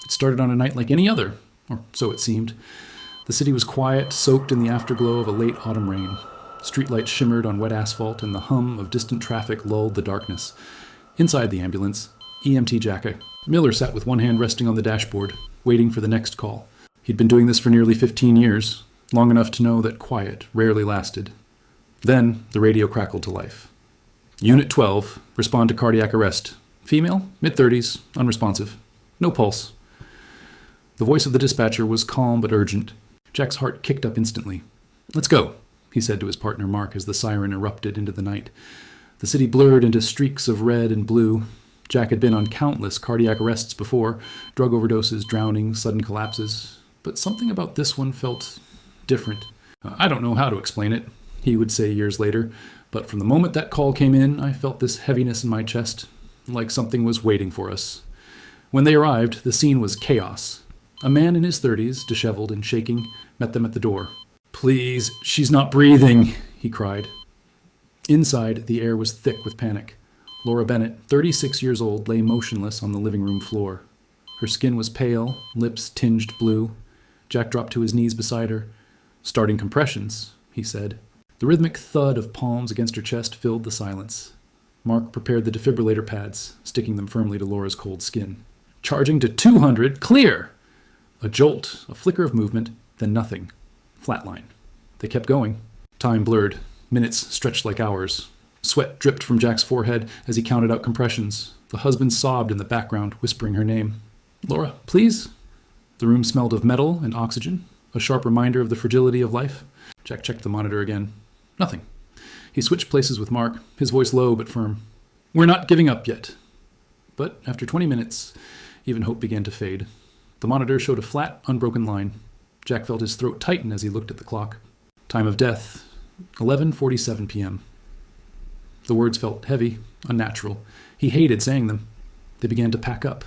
It started on a night like any other, or so it seemed. The city was quiet, soaked in the afterglow of a late autumn rain. Streetlights shimmered on wet asphalt, and the hum of distant traffic lulled the darkness. Inside the ambulance, EMT Jacka Miller sat with one hand resting on the dashboard, waiting for the next call. He'd been doing this for nearly 15 years, long enough to know that quiet rarely lasted. Then the radio crackled to life. Unit 12, respond to cardiac arrest. Female, mid-30s, unresponsive. No pulse. The voice of the dispatcher was calm but urgent. Jack's heart kicked up instantly. "Let's go," he said to his partner Mark as the siren erupted into the night. The city blurred into streaks of red and blue. Jack had been on countless cardiac arrests before, drug overdoses, drownings, sudden collapses. But something about this one felt different. "I don't know how to explain it," he would say years later, "but from the moment that call came in, I felt this heaviness in my chest, like something was waiting for us." When they arrived, the scene was chaos. A man in his 30s, disheveled and shaking, met them at the door. "Please, she's not breathing," he cried. Inside, the air was thick with panic. Laura Bennett, 36 years old, lay motionless on the living room floor. Her skin was pale, lips tinged blue. Jack dropped to his knees beside her. "Starting compressions," he said. The rhythmic thud of palms against her chest filled the silence. Mark prepared the defibrillator pads, sticking them firmly to Laura's cold skin. "Charging to 200, clear!" A jolt, a flicker of movement, then nothing. Flatline. They kept going. Time blurred. Minutes stretched like hours. Sweat dripped from Jack's forehead as he counted out compressions. The husband sobbed in the background, whispering her name. "Laura, please?" The room smelled of metal and oxygen, a sharp reminder of the fragility of life. Jack checked the monitor again. Nothing. He switched places with Mark, his voice low but firm. "We're not giving up yet." But after 20 minutes, even hope began to fade. The monitor showed a flat, unbroken line. Jack felt his throat tighten as he looked at the clock. Time of death, 11:47 p.m. The words felt heavy, unnatural. He hated saying them. They began to pack up.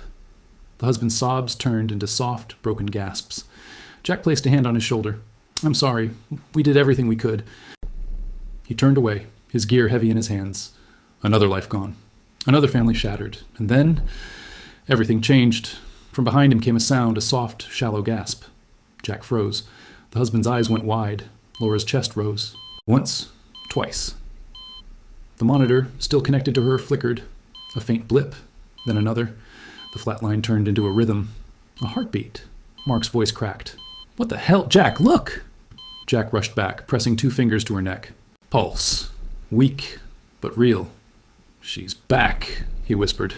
The husband's sobs turned into soft, broken gasps. Jack placed a hand on his shoulder. "I'm sorry. We did everything we could." He turned away, his gear heavy in his hands. Another life gone. Another family shattered. And then everything changed. From behind him came a sound, a soft, shallow gasp. Jack froze. The husband's eyes went wide. Laura's chest rose. Once, twice. The monitor, still connected to her, flickered. A faint blip, then another. The flat line turned into a rhythm. A heartbeat. Mark's voice cracked. "What the hell? Jack, look!" Jack rushed back, pressing 2 fingers to her neck. Pulse. Weak, but real. "She's back," he whispered.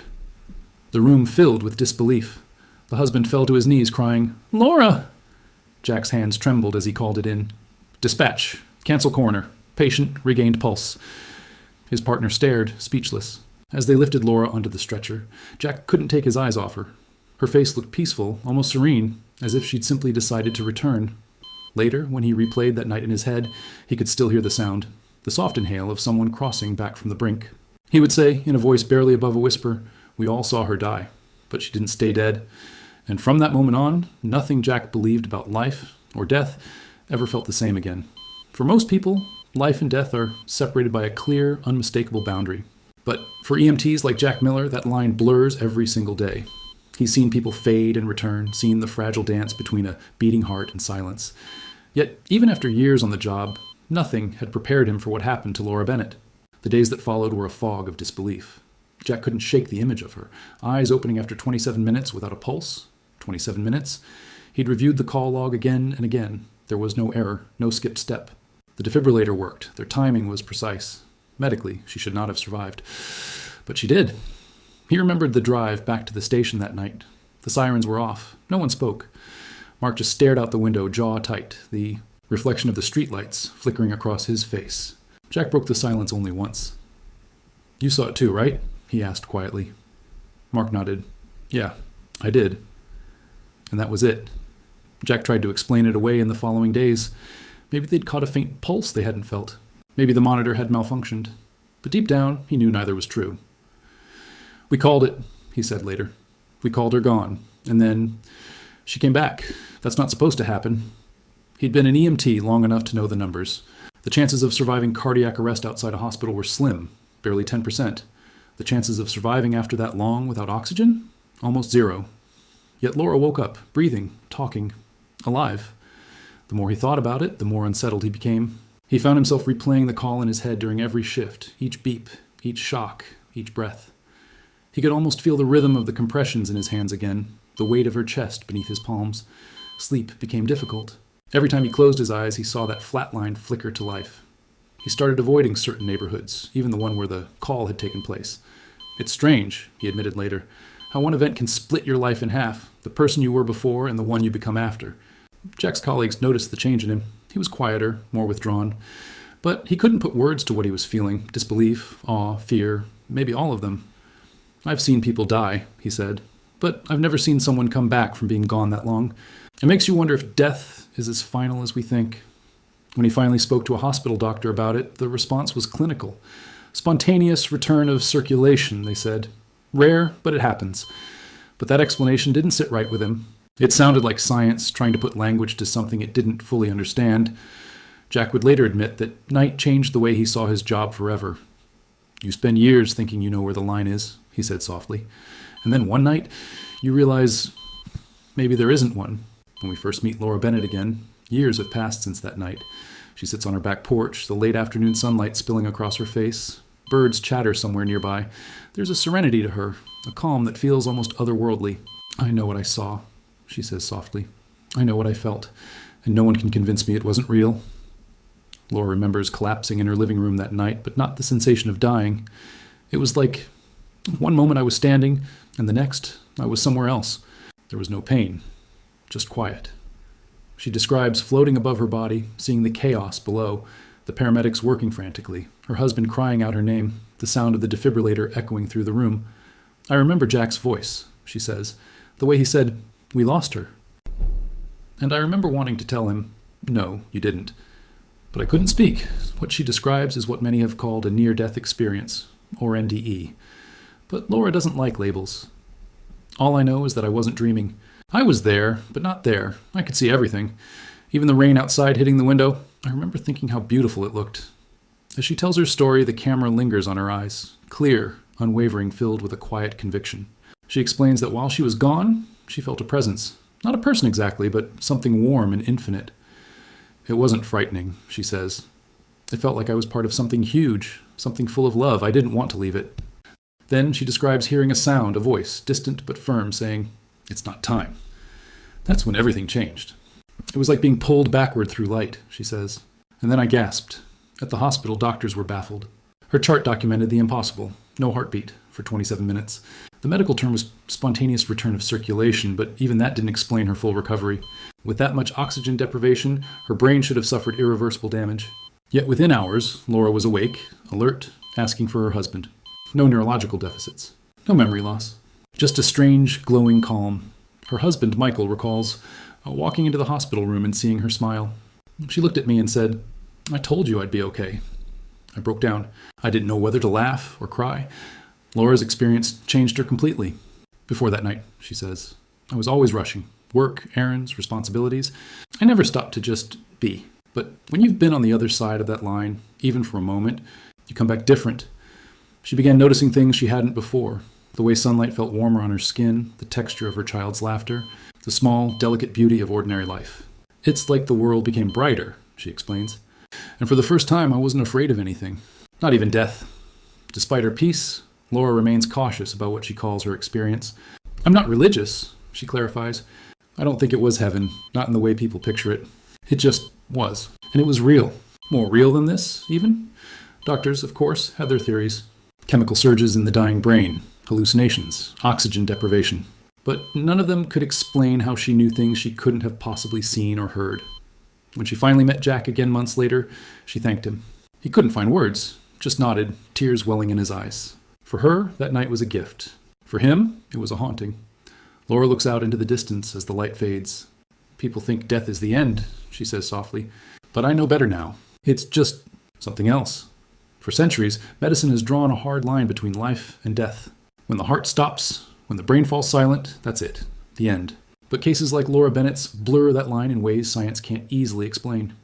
The room filled with disbelief. The husband fell to his knees, crying, "Laura!" Jack's hands trembled as he called it in. "Dispatch. Cancel coroner. Patient regained pulse." His partner stared, speechless. As they lifted Laura onto the stretcher, Jack couldn't take his eyes off her. Her face looked peaceful, almost serene, as if she'd simply decided to return. Later, when he replayed that night in his head, he could still hear the sound, the soft inhale of someone crossing back from the brink. He would say, in a voice barely above a whisper, "We all saw her die, but she didn't stay dead." And from that moment on, nothing Jack believed about life or death ever felt the same again. For most people, life and death are separated by a clear, unmistakable boundary. But for EMTs like Jack Miller, that line blurs every single day. He's seen people fade and return, seen the fragile dance between a beating heart and silence. Yet, even after years on the job, nothing had prepared him for what happened to Laura Bennett. The days that followed were a fog of disbelief. Jack couldn't shake the image of her, eyes opening after 27 minutes without a pulse. 27 minutes. He'd reviewed the call log again and again. There was no error, no skipped step. The defibrillator worked. Their timing was precise. Medically, she should not have survived. But she did. He remembered the drive back to the station that night. The sirens were off. No one spoke. Mark just stared out the window, jaw tight, the reflection of the streetlights flickering across his face. Jack broke the silence only once. "You saw it too, right?" he asked quietly. Mark nodded. "Yeah, I did." And that was it. Jack tried to explain it away in the following days. Maybe they'd caught a faint pulse they hadn't felt. Maybe the monitor had malfunctioned. But deep down, he knew neither was true. "We called it," he said later. "We called her gone. And then she came back. That's not supposed to happen." He'd been an EMT long enough to know the numbers. The chances of surviving cardiac arrest outside a hospital were slim, barely 10%. The chances of surviving after that long without oxygen? Almost zero. Yet Laura woke up, breathing, talking, alive. The more he thought about it, the more unsettled he became. He found himself replaying the call in his head during every shift, each beep, each shock, each breath. He could almost feel the rhythm of the compressions in his hands again, the weight of her chest beneath his palms. Sleep became difficult. Every time he closed his eyes, he saw that flatlined flicker to life. He started avoiding certain neighborhoods, even the one where the call had taken place. It's strange, he admitted later, how one event can split your life in half, the person you were before and the one you become after. Jack's colleagues noticed the change in him. He was quieter, more withdrawn. But he couldn't put words to what he was feeling. Disbelief, awe, fear, maybe all of them. I've seen people die, he said, but I've never seen someone come back from being gone that long. It makes you wonder if death is as final as we think. When he finally spoke to a hospital doctor about it, the response was clinical. Spontaneous return of circulation, they said. Rare, but it happens. But that explanation didn't sit right with him. It sounded like science trying to put language to something it didn't fully understand. Jack would later admit that night changed the way he saw his job forever. You spend years thinking you know where the line is, he said softly. And then one night, you realize maybe there isn't one. When we first meet Laura Bennett again, years have passed since that night. She sits on her back porch, the late afternoon sunlight spilling across her face. Birds chatter somewhere nearby. There's a serenity to her, a calm that feels almost otherworldly. I know what I saw, she says softly. I know what I felt, and no one can convince me it wasn't real. Laura remembers collapsing in her living room that night, but not the sensation of dying. It was like one moment I was standing, and the next I was somewhere else. There was no pain, just quiet. She describes floating above her body, seeing the chaos below, the paramedics working frantically, her husband crying out her name, the sound of the defibrillator echoing through the room. I remember Jack's voice, she says, the way he said, "We lost her." And I remember wanting to tell him, "No, you didn't." But I couldn't speak. What she describes is what many have called a near-death experience, or NDE. But Laura doesn't like labels. All I know is that I wasn't dreaming. I was there, but not there. I could see everything. Even the rain outside hitting the window. I remember thinking how beautiful it looked. As she tells her story, the camera lingers on her eyes, clear, unwavering, filled with a quiet conviction. She explains that while she was gone, she felt a presence. Not a person exactly, but something warm and infinite. It wasn't frightening, she says. It felt like I was part of something huge, something full of love. I didn't want to leave it. Then she describes hearing a sound, a voice, distant but firm, saying, "It's not time." That's when everything changed. It was like being pulled backward through light, she says. And then I gasped. At the hospital, doctors were baffled. Her chart documented the impossible. No heartbeat for 27 minutes. The medical term was spontaneous return of circulation, but even that didn't explain her full recovery. With that much oxygen deprivation, her brain should have suffered irreversible damage. Yet within hours, Laura was awake, alert, asking for her husband. No neurological deficits. No memory loss. Just a strange, glowing calm. Her husband, Michael, recalls walking into the hospital room and seeing her smile. She looked at me and said, "I told you I'd be okay." I broke down. I didn't know whether to laugh or cry. Laura's experience changed her completely. Before that night, she says, I was always rushing. Work, errands, responsibilities. I never stopped to just be. But when you've been on the other side of that line, even for a moment, you come back different. She began noticing things she hadn't before. The way sunlight felt warmer on her skin, the texture of her child's laughter, the small, delicate beauty of ordinary life. It's like the world became brighter, she explains. And for the first time, I wasn't afraid of anything. Not even death. Despite her peace, Laura remains cautious about what she calls her experience. I'm not religious, she clarifies. I don't think it was heaven, not in the way people picture it. It just was. And it was real. More real than this, even? Doctors, of course, had their theories. Chemical surges in the dying brain, hallucinations, oxygen deprivation. But none of them could explain how she knew things she couldn't have possibly seen or heard. When she finally met Jack again months later, she thanked him. He couldn't find words, just nodded, tears welling in his eyes. For her, that night was a gift. For him, it was a haunting. Laura looks out into the distance as the light fades. People think death is the end, she says softly. But I know better now. It's just something else. For centuries, medicine has drawn a hard line between life and death. When the heart stops, when the brain falls silent, that's it. The end. But cases like Laura Bennett's blur that line in ways science can't easily explain.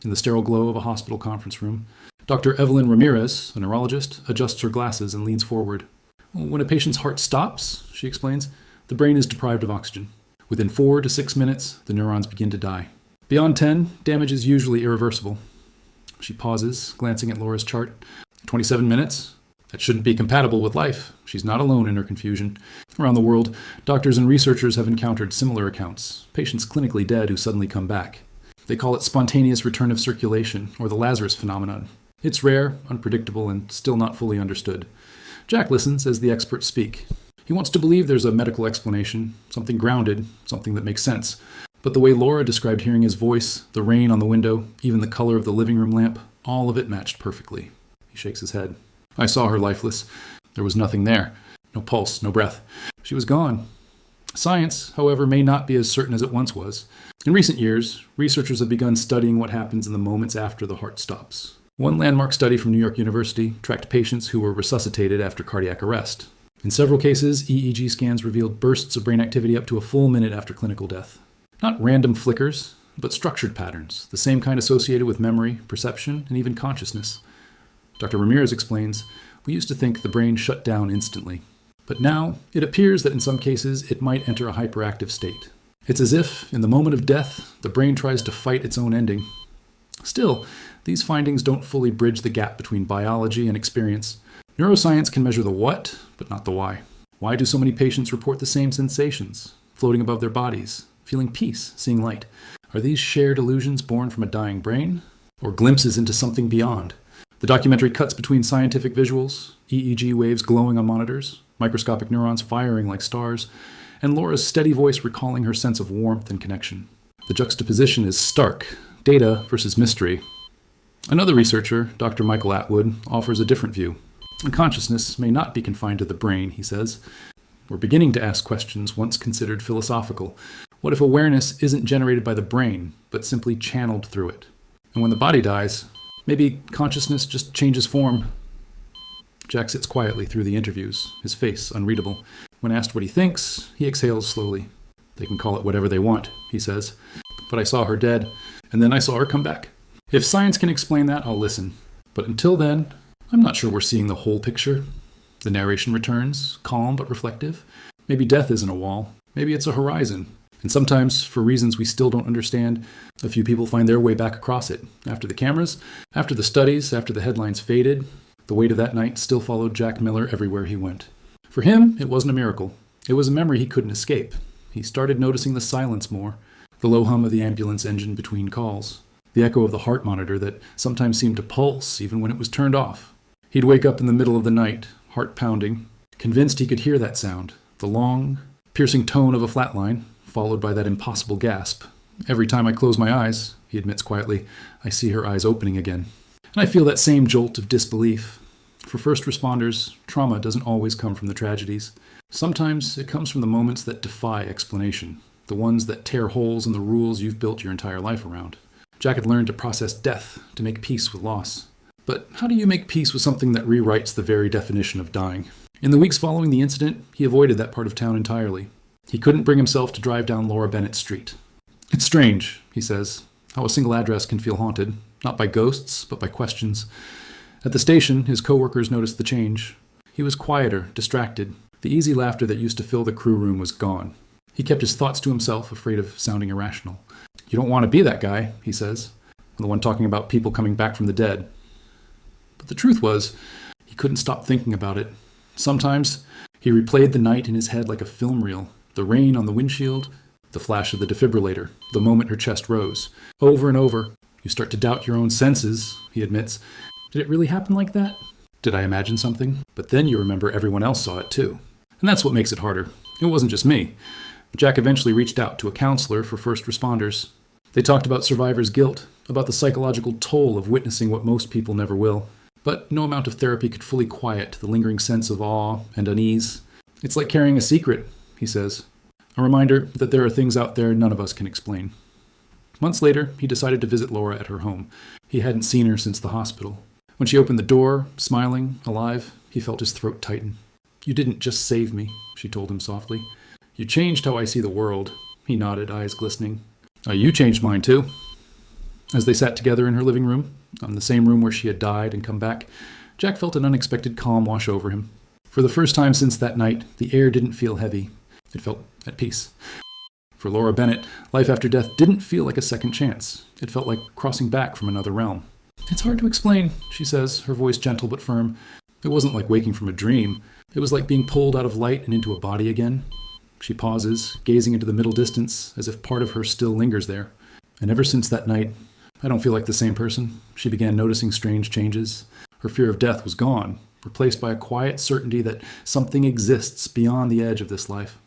In the sterile glow of a hospital conference room, Dr. Evelyn Ramirez, a neurologist, adjusts her glasses and leans forward. When a patient's heart stops, she explains, The brain is deprived of oxygen. Within 4 to 6 minutes, the neurons begin to die. Beyond 10, damage is usually irreversible. She pauses, glancing at Laura's chart. 27 minutes? That shouldn't be compatible with life. She's not alone in her confusion. Around the world, doctors and researchers have encountered similar accounts, patients clinically dead who suddenly come back. They call it spontaneous return of circulation, or the Lazarus phenomenon. It's rare, unpredictable, and still not fully understood. Jack listens as the experts speak. He wants to believe there's a medical explanation, something grounded, something that makes sense. But the way Laura described hearing his voice, the rain on the window, even the color of the living room lamp, all of it matched perfectly. He shakes his head. I saw her lifeless. There was nothing there. No pulse, no breath. She was gone. Science, however, may not be as certain as it once was. In recent years, researchers have begun studying what happens in the moments after the heart stops. One landmark study from New York University tracked patients who were resuscitated after cardiac arrest. In several cases, EEG scans revealed bursts of brain activity up to a full minute after clinical death. Not random flickers, but structured patterns, the same kind associated with memory, perception, and even consciousness. Dr. Ramirez explains, we used to think the brain shut down instantly. But now, it appears that in some cases it might enter a hyperactive state. It's as if, in the moment of death, the brain tries to fight its own ending. Still, these findings don't fully bridge the gap between biology and experience. Neuroscience can measure the what, but not the why. Why do so many patients report the same sensations, floating above their bodies, feeling peace, seeing light? Are these shared illusions born from a dying brain, or glimpses into something beyond? The documentary cuts between scientific visuals, EEG waves glowing on monitors, microscopic neurons firing like stars, and Laura's steady voice recalling her sense of warmth and connection. The juxtaposition is stark, data versus mystery. Another researcher, Dr. Michael Atwood, offers a different view. Consciousness may not be confined to the brain, he says. We're beginning to ask questions once considered philosophical. What if awareness isn't generated by the brain, but simply channeled through it? And when the body dies, maybe consciousness just changes form. Jack sits quietly through the interviews, his face unreadable. When asked what he thinks, he exhales slowly. They can call it whatever they want, he says. But I saw her dead, and then I saw her come back. If science can explain that, I'll listen. But until then, I'm not sure we're seeing the whole picture. The narration returns, calm but reflective. Maybe death isn't a wall. Maybe it's a horizon. And sometimes, for reasons we still don't understand, a few people find their way back across it. After the cameras, after the studies, after the headlines faded, the weight of that night still followed Jack Miller everywhere he went. For him, it wasn't a miracle. It was a memory he couldn't escape. He started noticing the silence more, the low hum of the ambulance engine between calls, the echo of the heart monitor that sometimes seemed to pulse even when it was turned off. He'd wake up in the middle of the night, heart pounding, convinced he could hear that sound, the long, piercing tone of a flatline, followed by that impossible gasp. Every time I close my eyes, he admits quietly, I see her eyes opening again. And I feel that same jolt of disbelief. For first responders, trauma doesn't always come from the tragedies. Sometimes it comes from the moments that defy explanation, the ones that tear holes in the rules you've built your entire life around. Jack had learned to process death, to make peace with loss. But how do you make peace with something that rewrites the very definition of dying? In the weeks following the incident, he avoided that part of town entirely. He couldn't bring himself to drive down Laura Bennett Street. It's strange, he says, how a single address can feel haunted, not by ghosts, but by questions. At the station, his coworkers noticed the change. He was quieter, distracted. The easy laughter that used to fill the crew room was gone. He kept his thoughts to himself, afraid of sounding irrational. You don't want to be that guy, he says, the one talking about people coming back from the dead. But the truth was, he couldn't stop thinking about it. Sometimes, he replayed the night in his head like a film reel. The rain on the windshield, the flash of the defibrillator, the moment her chest rose. Over and over, you start to doubt your own senses, he admits. Did it really happen like that? Did I imagine something? But then you remember everyone else saw it too. And that's what makes it harder. It wasn't just me. Jack eventually reached out to a counselor for first responders. They talked about survivors' guilt, about the psychological toll of witnessing what most people never will. But no amount of therapy could fully quiet the lingering sense of awe and unease. It's like carrying a secret, he says. A reminder that there are things out there none of us can explain. Months later, he decided to visit Laura at her home. He hadn't seen her since the hospital. When she opened the door, smiling, alive, he felt his throat tighten. You didn't just save me, she told him softly. You changed how I see the world. He nodded, eyes glistening. You changed mine too. As they sat together in her living room, on the same room where she had died and come back, Jack felt an unexpected calm wash over him. For the first time since that night, the air didn't feel heavy. It felt at peace. For Laura Bennett, life after death didn't feel like a second chance. It felt like crossing back from another realm. It's hard to explain, she says, her voice gentle but firm. It wasn't like waking from a dream. It was like being pulled out of light and into a body again. She pauses, gazing into the middle distance, as if part of her still lingers there. And ever since that night, I don't feel like the same person. She began noticing strange changes. Her fear of death was gone, replaced by a quiet certainty that something exists beyond the edge of this life.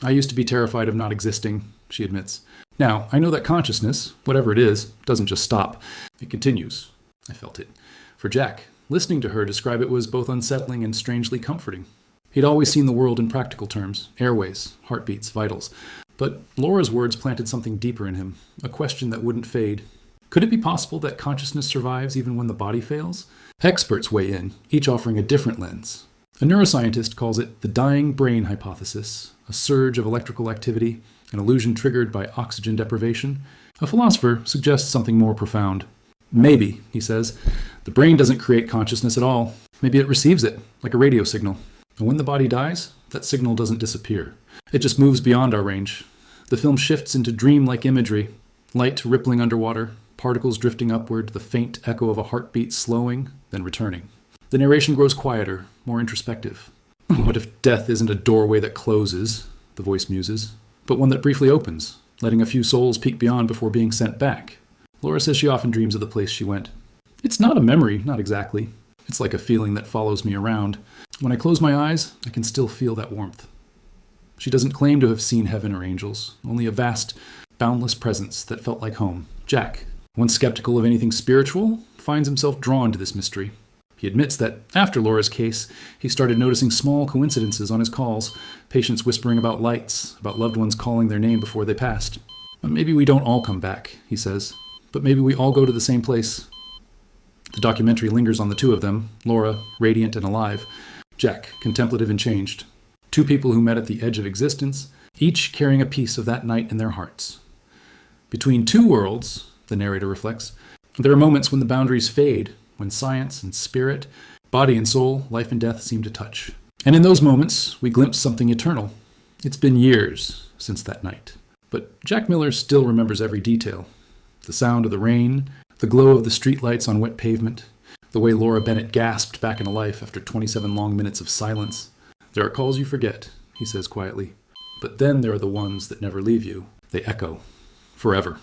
I used to be terrified of not existing, she admits. Now, I know that consciousness, whatever it is, doesn't just stop. It continues. I felt it. For Jack, listening to her describe it was both unsettling and strangely comforting. He'd always seen the world in practical terms, airways, heartbeats, vitals. But Laura's words planted something deeper in him, a question that wouldn't fade. Could it be possible that consciousness survives even when the body fails? Experts weigh in, each offering a different lens. A neuroscientist calls it the dying brain hypothesis, a surge of electrical activity, an illusion triggered by oxygen deprivation. A philosopher suggests something more profound. Maybe, he says, the brain doesn't create consciousness at all. Maybe it receives it, like a radio signal. And when the body dies, that signal doesn't disappear. It just moves beyond our range. The film shifts into dream-like imagery, light rippling underwater, particles drifting upward, the faint echo of a heartbeat slowing, then returning. The narration grows quieter, more introspective. What if death isn't a doorway that closes, the voice muses, but one that briefly opens, letting a few souls peek beyond before being sent back? Laura says she often dreams of the place she went. It's not a memory, not exactly. It's like a feeling that follows me around. When I close my eyes, I can still feel that warmth. She doesn't claim to have seen heaven or angels, only a vast, boundless presence that felt like home. Jack, once skeptical of anything spiritual, finds himself drawn to this mystery. He admits that, after Laura's case, he started noticing small coincidences on his calls, patients whispering about lights, about loved ones calling their name before they passed. Maybe we don't all come back, he says, but maybe we all go to the same place. The documentary lingers on the two of them, Laura, radiant and alive, Jack, contemplative and changed. Two people who met at the edge of existence, each carrying a piece of that night in their hearts. Between two worlds, the narrator reflects, there are moments when the boundaries fade, when science and spirit, body and soul, life and death seem to touch. And in those moments, we glimpse something eternal. It's been years since that night. But Jack Miller still remembers every detail. The sound of the rain, the glow of the streetlights on wet pavement, the way Laura Bennett gasped back into life after 27 long minutes of silence. There are calls you forget, he says quietly. But then there are the ones that never leave you. They echo. Forever.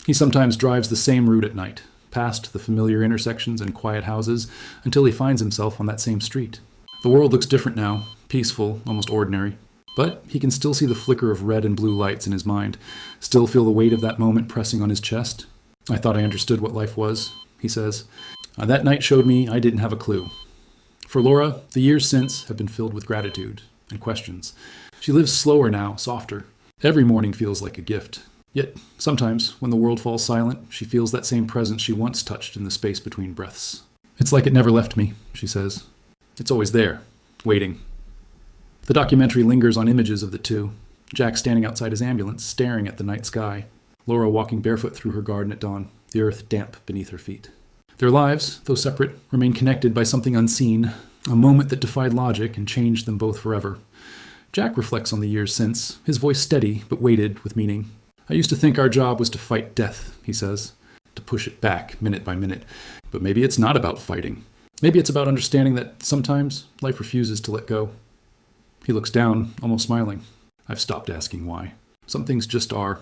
He sometimes drives the same route at night, past the familiar intersections and quiet houses, until he finds himself on that same street. The world looks different now, peaceful, almost ordinary. But he can still see the flicker of red and blue lights in his mind, still feel the weight of that moment pressing on his chest. I thought I understood what life was, he says. That night showed me I didn't have a clue. For Laura, the years since have been filled with gratitude and questions. She lives slower now, softer. Every morning feels like a gift. Yet, sometimes, when the world falls silent, she feels that same presence she once touched in the space between breaths. It's like it never left me, she says. It's always there, waiting. The documentary lingers on images of the two. Jack standing outside his ambulance, staring at the night sky. Laura walking barefoot through her garden at dawn, the earth damp beneath her feet. Their lives, though separate, remain connected by something unseen, a moment that defied logic and changed them both forever. Jack reflects on the years since, his voice steady but weighted with meaning. I used to think our job was to fight death, he says, to push it back minute by minute. But maybe it's not about fighting. Maybe it's about understanding that sometimes life refuses to let go. He looks down, almost smiling. I've stopped asking why. Some things just are.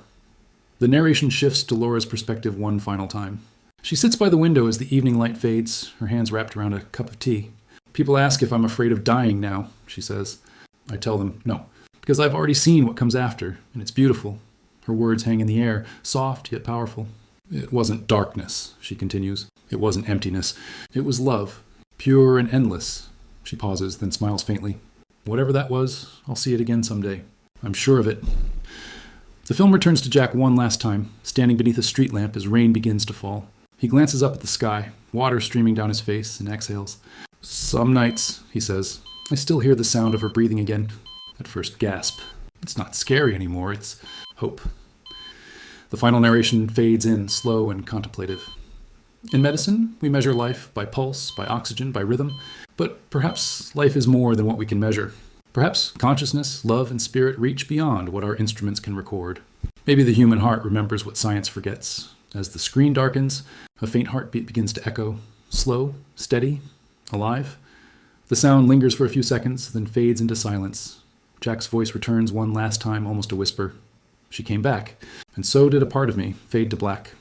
The narration shifts to Laura's perspective one final time. She sits by the window as the evening light fades, her hands wrapped around a cup of tea. People ask if I'm afraid of dying now, she says. I tell them no, because I've already seen what comes after, and it's beautiful. Her words hang in the air, soft yet powerful. It wasn't darkness, she continues. It wasn't emptiness. It was love, pure and endless. She pauses, then smiles faintly. Whatever that was, I'll see it again someday. I'm sure of it. The film returns to Jack one last time, standing beneath a street lamp as rain begins to fall. He glances up at the sky, water streaming down his face, and exhales. Some nights, he says, I still hear the sound of her breathing again. That first gasp. It's not scary anymore, it's hope. The final narration fades in, slow and contemplative. In medicine, we measure life by pulse, by oxygen, by rhythm, but perhaps life is more than what we can measure. Perhaps consciousness, love, and spirit reach beyond what our instruments can record. Maybe the human heart remembers what science forgets. As the screen darkens, a faint heartbeat begins to echo, slow, steady, alive. The sound lingers for a few seconds, then fades into silence. Jack's voice returns one last time, almost a whisper. She came back, and so did a part of me, fade to black.